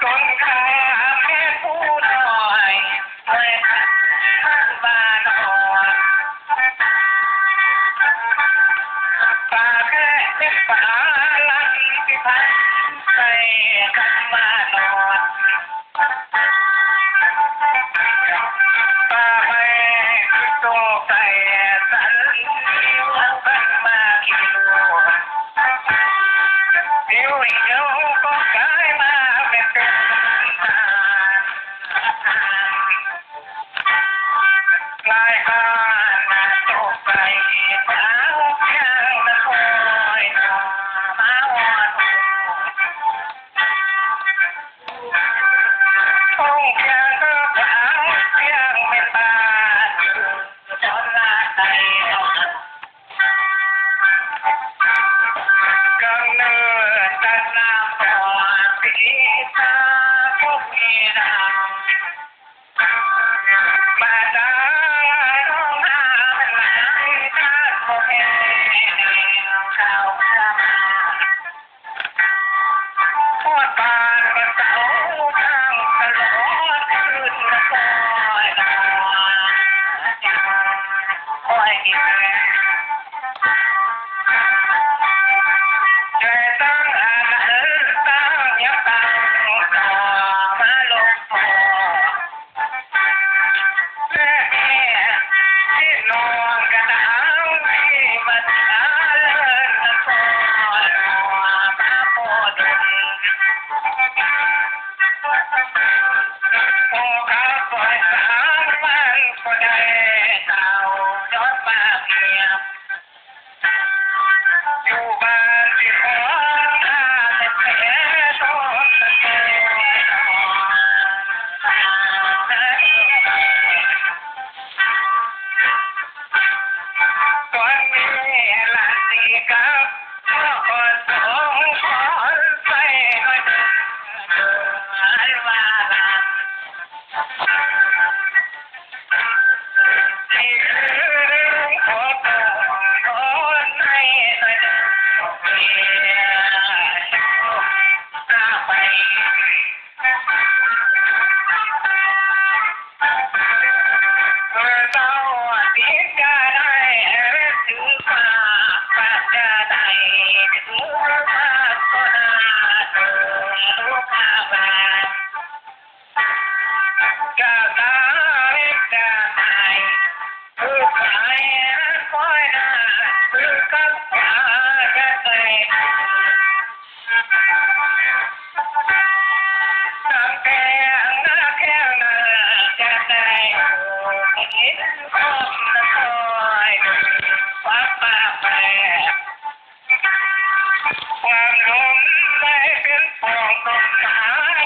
จนข้าแม่ผู้น้อยไม่ทันบ้านอ่อนป่าแค่เป็นป่าลันพิพัฒน์ใส่ขันมานอนป่าไปโตไก่สันเอาขันมาคิวผิวเหี่ยวก็กลายมาเป็นตากลายบ้านโตไก่สาวเพียงมาคอยมาอ่อนคงเพียงก็สาวเพียงไม่ตาจนลาใจอ่อนกำเนิดจากน้ำก่อนสีตาพวกมีดำมาจากน้องหาเป็นหลายท่านโมเห็นข่าวพอดบานกระเสาทางตลอดคืนละคอยนอนคอยดีใจตั้งอาณาตั้งยักตั้งต่อมาลงคอและแม่ที่นอนกระหนาวที่มันหาเลิศละครมาโปดพอข้าปล่อยสามมันก็ได้เต่าย้อนมาเพียบอยู่บ้านที่ขอข้าแต่แผลต้นตะเกียตอนนี้หลานตีกับพ่อคนสองคนใส่ให้ว่าลาที่คือขอคนให้หน่อยตาไปเมื่อเจ้าดีจะได้ถือฟ้าฟ้าจะได้ถือฟ้าก็น่าลูกอาบานจะตายจะตายผู้ชายคอยหน้าคือกับฟ้าจะใจน้ำแข็งหน้าแข็งหน้าจะได้เห็นความละคอยฟ้าป่าแปรความลมไม่เป็นปองตกหา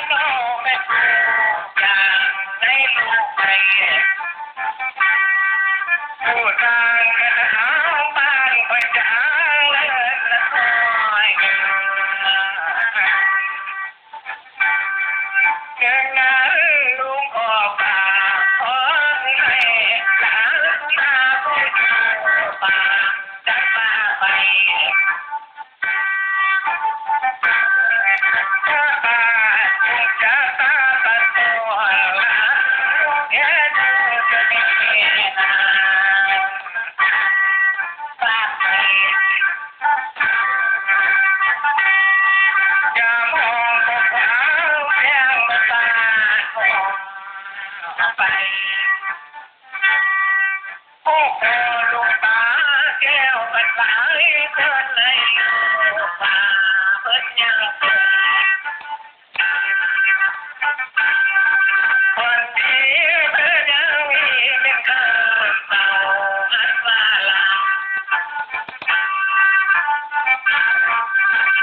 โน่ไม่ถูกอย่างในลูกไปผู้ทางกระหาวบ้านไปจางเลิศละคอยเกินนั้นลุงออกป่าขอให้หลานมาผู้อยู่ป่าจัดป่าไปถ้าป่าถูกจะตาตัดตัวหลานแค่ดูจะมีนานป่าไปอย่ามองพวกเขาเพียงตาไปโอ้โหลูกตาแก้วมันสายเกินเลยป่าเพิ่นยังเป็นคนดีเพิ่นยังมีเป็นเกินเต่าอันว่าลา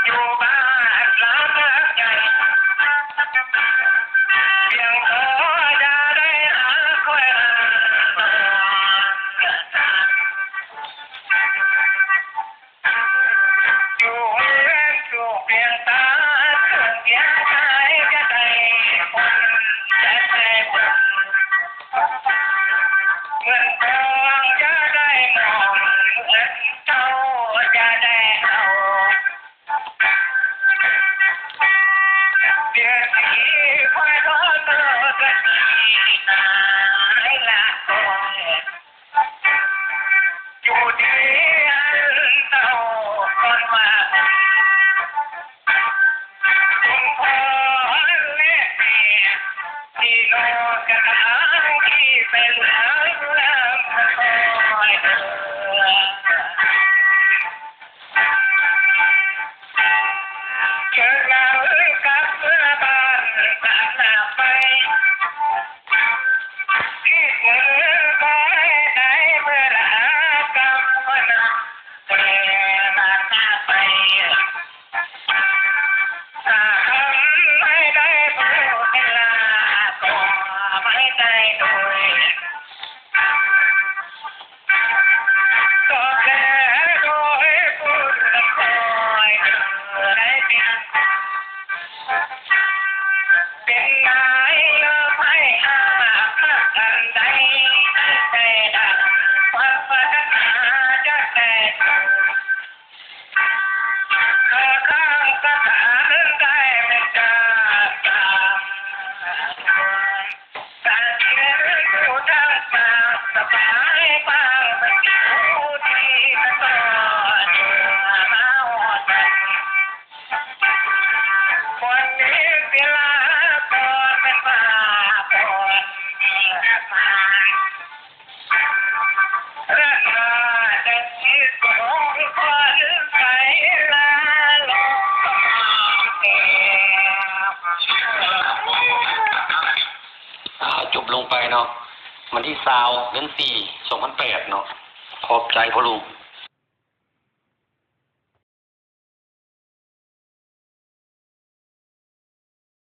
อยู่บ้านหลังใหญ่เพียงพอจะได้หาคอยนอนอยู่เล่นสู่เพียงตาถึงเพียงใจจะได้คนจะได้บุญเงินทองจะได้มองเงินเท่าจะได้เอา ได้เป็นนายเลิกให้อาอันใดใจดังความปรารถนาจะแต่ข้างสถานได้ไม่กล้าตามการเดินอยู่ทางป่าสบายบ้างมันอยู่ที่ตะวันมาหอดวันนี้เวลาก่อนเป็นมาก่อนมาเรื่องมาจะคิดของคนใส่ลาลงจบลงไปเนาะวันที่20 เดือน 4 2008เนาะขอบใจพ่อลูก